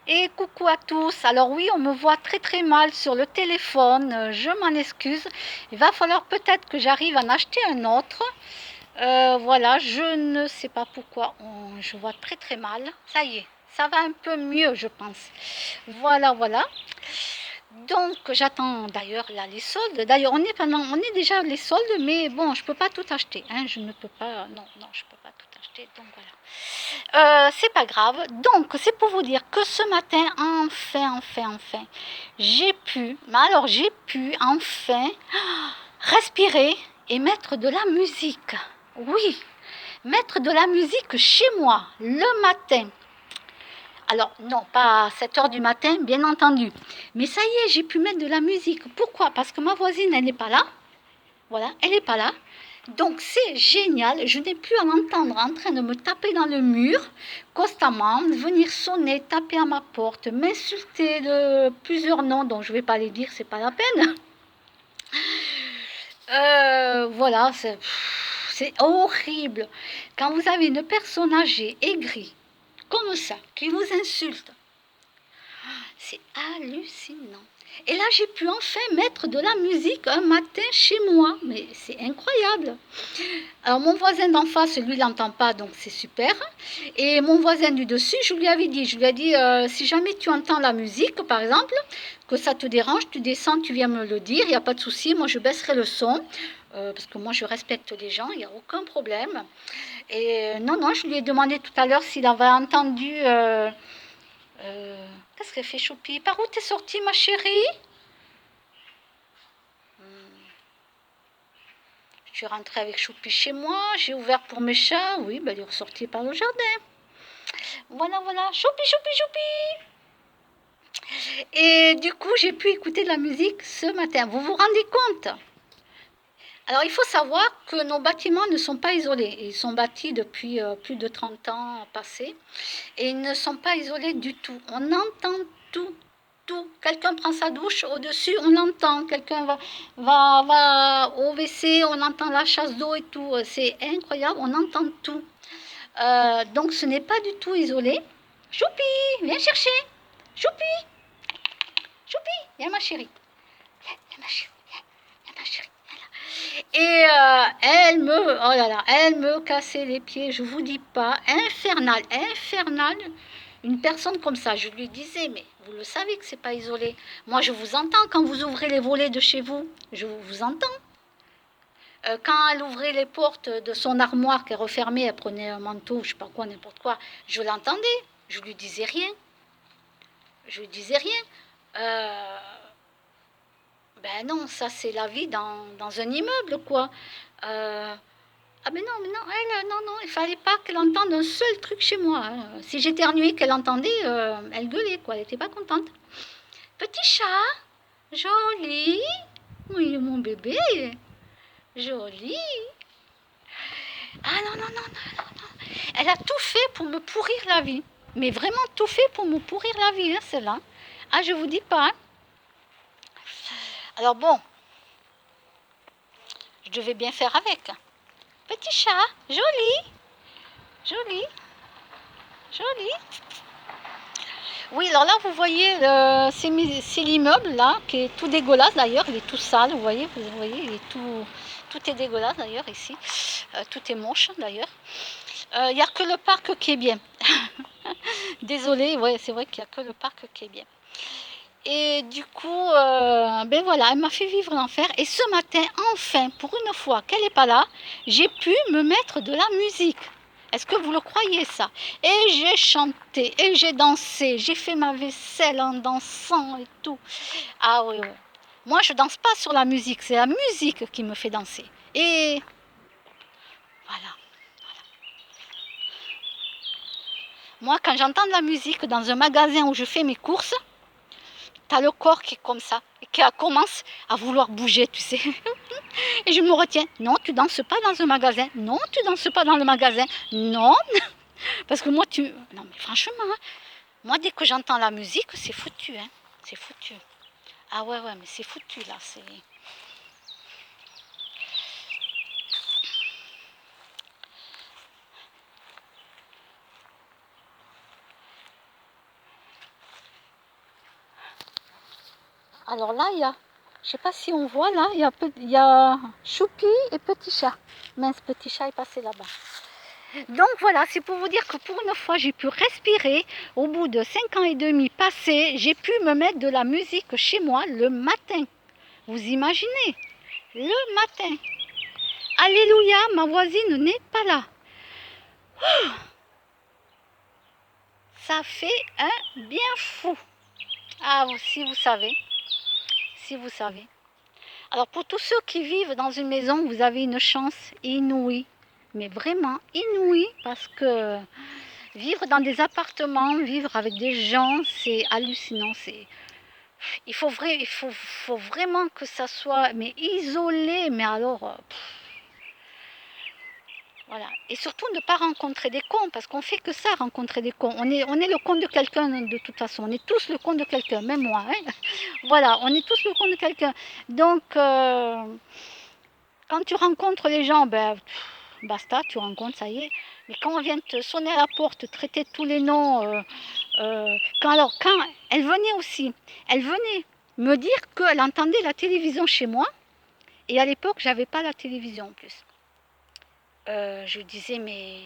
Et coucou à tous. Alors oui, on me voit très très mal sur le téléphone. Je m'en excuse. Il va falloir peut-être que j'arrive à en acheter un autre. Voilà, je ne sais pas pourquoi je vois très très mal. Ça y est, ça va un peu mieux, je pense. Voilà, voilà. Donc j'attends d'ailleurs là les soldes. D'ailleurs on est déjà les soldes, mais bon, je peux pas tout acheter. Hein, je ne peux pas. Non, non, je peux pas tout acheter. Donc voilà. C'est pas grave. Donc, c'est pour vous dire que ce matin, enfin, j'ai pu enfin respirer et mettre de la musique. Oui, mettre de la musique chez moi le matin. Alors, non, pas à 7 heures du matin, bien entendu. Mais ça y est, j'ai pu mettre de la musique. Pourquoi? Parce que ma voisine, elle n'est pas là. Voilà, elle n'est pas là. Donc c'est génial, je n'ai plus à l'entendre en train de me taper dans le mur constamment, venir sonner, taper à ma porte, m'insulter de plusieurs noms dont je ne vais pas les dire, c'est pas la peine. Voilà, c'est horrible. Quand vous avez une personne âgée, aigrie, comme ça, qui vous insulte, c'est hallucinant. Et là, j'ai pu enfin mettre de la musique un matin chez moi. Mais c'est incroyable. Alors, mon voisin d'en face, lui, il n'entend pas, donc c'est super. Et mon voisin du dessus, je lui ai dit, si jamais tu entends la musique, par exemple, que ça te dérange, tu descends, tu viens me le dire, il n'y a pas de souci, moi je baisserai le son. Parce que moi je respecte les gens, il n'y a aucun problème. Et non, non, je lui ai demandé tout à l'heure s'il avait entendu qu'est-ce qu'elle fait, Choupi? Par où t'es sortie, ma chérie? Je suis rentrée avec Choupi chez moi, j'ai ouvert pour mes chats. Oui, ben, il est ressorti par le jardin. Voilà, voilà. Choupi, choupi, choupi. Et du coup, j'ai pu écouter de la musique ce matin. Vous vous rendez compte? Alors, il faut savoir que nos bâtiments ne sont pas isolés. Ils sont bâtis depuis plus de 30 ans passés. Et ils ne sont pas isolés du tout. On entend tout, tout. Quelqu'un prend sa douche, au-dessus, on entend. Quelqu'un va au WC, on entend la chasse d'eau et tout. C'est incroyable, on entend tout. Donc ce n'est pas du tout isolé. Choupi, viens chercher. Choupi, choupi, viens ma chérie. Viens ma chérie, viens ma chérie. Et oh là là, elle me cassait les pieds, je vous dis pas, infernal, infernal. Une personne comme ça, je lui disais, mais vous le savez que c'est pas isolé. Moi, je vous entends quand vous ouvrez les volets de chez vous, je vous entends. Quand elle ouvrait les portes de son armoire qui est refermée, elle prenait un manteau, je sais pas quoi, n'importe quoi, je l'entendais, je lui disais rien, je lui disais rien. Euh, ben non, ça c'est la vie dans un immeuble, quoi. Euh, Ah mais non, elle, non, non, il fallait pas qu'elle entende un seul truc chez moi. Hein. Si j'éternuais, qu'elle entendait, elle gueulait, quoi, elle était pas contente. Petit chat, joli. Oui, mon bébé, joli. Ah non, non, non, non, non, non. Elle a tout fait pour me pourrir la vie. Mais vraiment tout fait pour me pourrir la vie, hein, celle-là. Ah, je vous dis pas. Hein. Alors bon, je devais bien faire avec. Petit chat, joli, joli, joli. Oui, alors là, vous voyez, c'est l'immeuble, là, qui est tout dégueulasse d'ailleurs, il est tout sale, vous voyez, tout est dégueulasse d'ailleurs ici, tout est moche d'ailleurs. Il n'y a que le parc qui est bien. Désolée, ouais, c'est vrai qu'il n'y a que le parc qui est bien. Et du coup, ben voilà, elle m'a fait vivre l'enfer. Et ce matin, enfin, pour une fois qu'elle n'est pas là, j'ai pu me mettre de la musique. Est-ce que vous le croyez ça? Et j'ai chanté, et j'ai dansé, j'ai fait ma vaisselle en dansant et tout. Ah oui, oui. Moi, je danse pas sur la musique, c'est la musique qui me fait danser. Et voilà. Moi, quand j'entends de la musique dans un magasin où je fais mes courses, t'as le corps qui est comme ça, et qui commence à vouloir bouger, tu sais. Et je me retiens. Non, tu danses pas dans un magasin. Non, tu danses pas dans le magasin. Non, parce que moi, tu... Non, mais franchement, hein, moi, dès que j'entends la musique, c'est foutu, hein. C'est foutu. Ah ouais, ouais, mais c'est foutu, là. C'est... Alors là, il y a, je ne sais pas si on voit là, il y a Choupi et Petit Chat. Mince, Petit Chat est passé là-bas. Donc voilà, c'est pour vous dire que pour une fois, j'ai pu respirer. Au bout de 5 ans et demi passés, j'ai pu me mettre de la musique chez moi le matin. Vous imaginez? Le matin. Alléluia, ma voisine n'est pas là. Ça fait un bien fou. Ah, si vous savez. Si vous savez. Alors pour tous ceux qui vivent dans une maison, vous avez une chance inouïe. Mais vraiment inouïe parce que vivre dans des appartements, vivre avec des gens, c'est hallucinant. Il faut vraiment que ça soit mais isolé. Mais alors, voilà. Et surtout ne pas rencontrer des cons, parce qu'on fait que ça, rencontrer des cons. On est le con de quelqu'un de toute façon. On est tous le con de quelqu'un, même moi. Hein. Voilà, on est tous le con de quelqu'un. Donc, quand tu rencontres les gens, ben, basta, tu rencontres, ça y est. Mais quand on vient te sonner à la porte, te traiter de tous les noms, quand elle venait aussi, elle venait me dire qu'elle entendait la télévision chez moi, et à l'époque, j'avais pas la télévision en plus. Je disais, mais...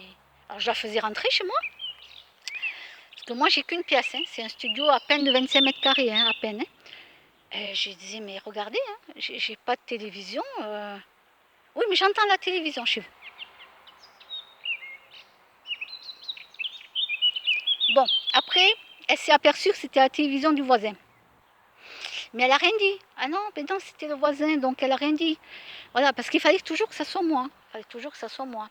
Alors je la faisais rentrer chez moi, parce que moi j'ai qu'une pièce, hein. C'est un studio à peine de 25 mètres carrés, hein, à peine. Hein. Je disais, mais regardez, hein, j'ai pas de télévision. Oui, mais j'entends la télévision chez vous. Bon, après, elle s'est aperçue que c'était la télévision du voisin. Mais elle a rien dit. Ah non, mais non, c'était le voisin, donc elle a rien dit. Voilà, parce qu'il fallait toujours que ça soit moi. Il fallait toujours que ça soit moi.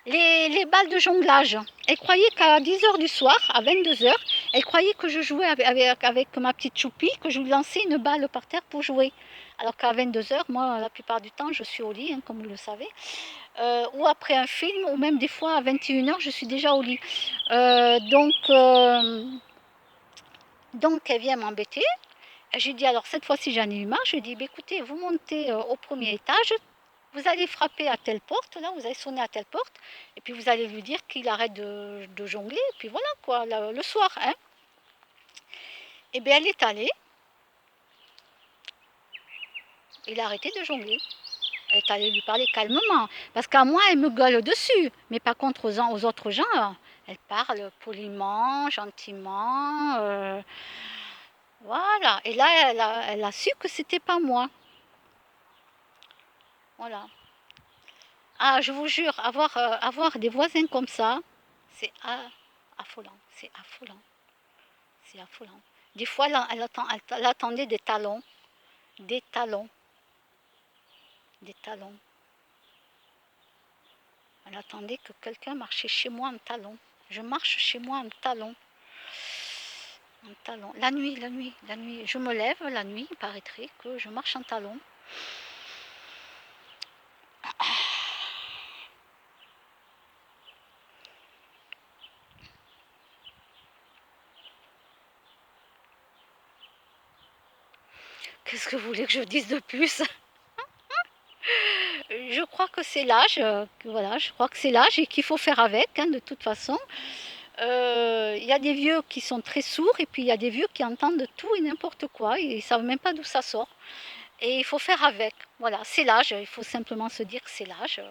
Les balles de jonglage, elle croyait qu'à 10h du soir, à 22h, elle croyait que je jouais avec ma petite choupie, que je lui lançais une balle par terre pour jouer. Alors qu'à 22h, moi, la plupart du temps, je suis au lit, hein, comme vous le savez. Ou après un film, ou même des fois à 21h, je suis déjà au lit. Donc, elle vient m'embêter. J'ai dit, alors cette fois-ci, j'en ai eu marre. Je lui ai dit, bah, écoutez, vous montez au premier étage, vous allez frapper à telle porte, là, vous allez sonner à telle porte, et puis vous allez lui dire qu'il arrête de jongler, et puis voilà, quoi, le soir, hein. Et bien, elle est allée, il a arrêté de jongler. Elle est allée lui parler calmement, parce qu'à moi, elle me gueule dessus, mais par contre, aux autres gens, elle parle poliment, gentiment, voilà. Et là, elle a su que c'était pas moi. Voilà. Ah, je vous jure, avoir des voisins comme ça, c'est affolant, c'est affolant, c'est affolant. Des fois, elle attendait des talons, des talons, des talons. Elle attendait que quelqu'un marchait chez moi en talons. Je marche chez moi en talons. En talons. La nuit, la nuit, la nuit. Je me lève la nuit, il paraîtrait que je marche en talons. Qu'est-ce que vous voulez que je dise de plus? Je crois que c'est l'âge, voilà, je crois que c'est l'âge et qu'il faut faire avec, hein, de toute façon. Il y a des vieux qui sont très sourds et puis il y a des vieux qui entendent tout et n'importe quoi et ils ne savent même pas d'où ça sort. Et il faut faire avec. Voilà, c'est l'âge, il faut simplement se dire que c'est l'âge.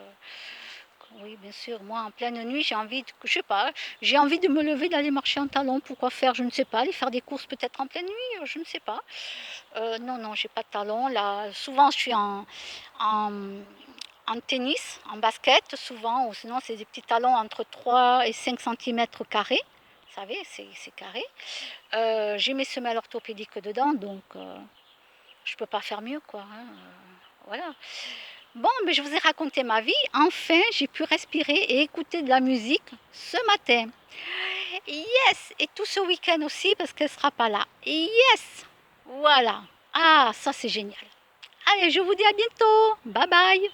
Oui, bien sûr, moi en pleine nuit, je sais pas, j'ai envie de me lever, d'aller marcher en talons. Pourquoi faire? Je ne sais pas. Aller faire des courses peut-être en pleine nuit, je ne sais pas. Non, non, j'ai pas de talons. Là, souvent, je suis en, en tennis, en basket, souvent, ou sinon, c'est des petits talons entre 3 et 5 centimètres carrés. Vous savez, c'est carré. J'ai mes semelles orthopédiques dedans, donc je peux pas faire mieux, quoi. Hein, voilà. Bon, mais je vous ai raconté ma vie. Enfin, j'ai pu respirer et écouter de la musique ce matin. Yes! Et tout ce week-end aussi, parce qu'elle ne sera pas là. Yes! Voilà. Ah, ça c'est génial. Allez, je vous dis à bientôt. Bye bye.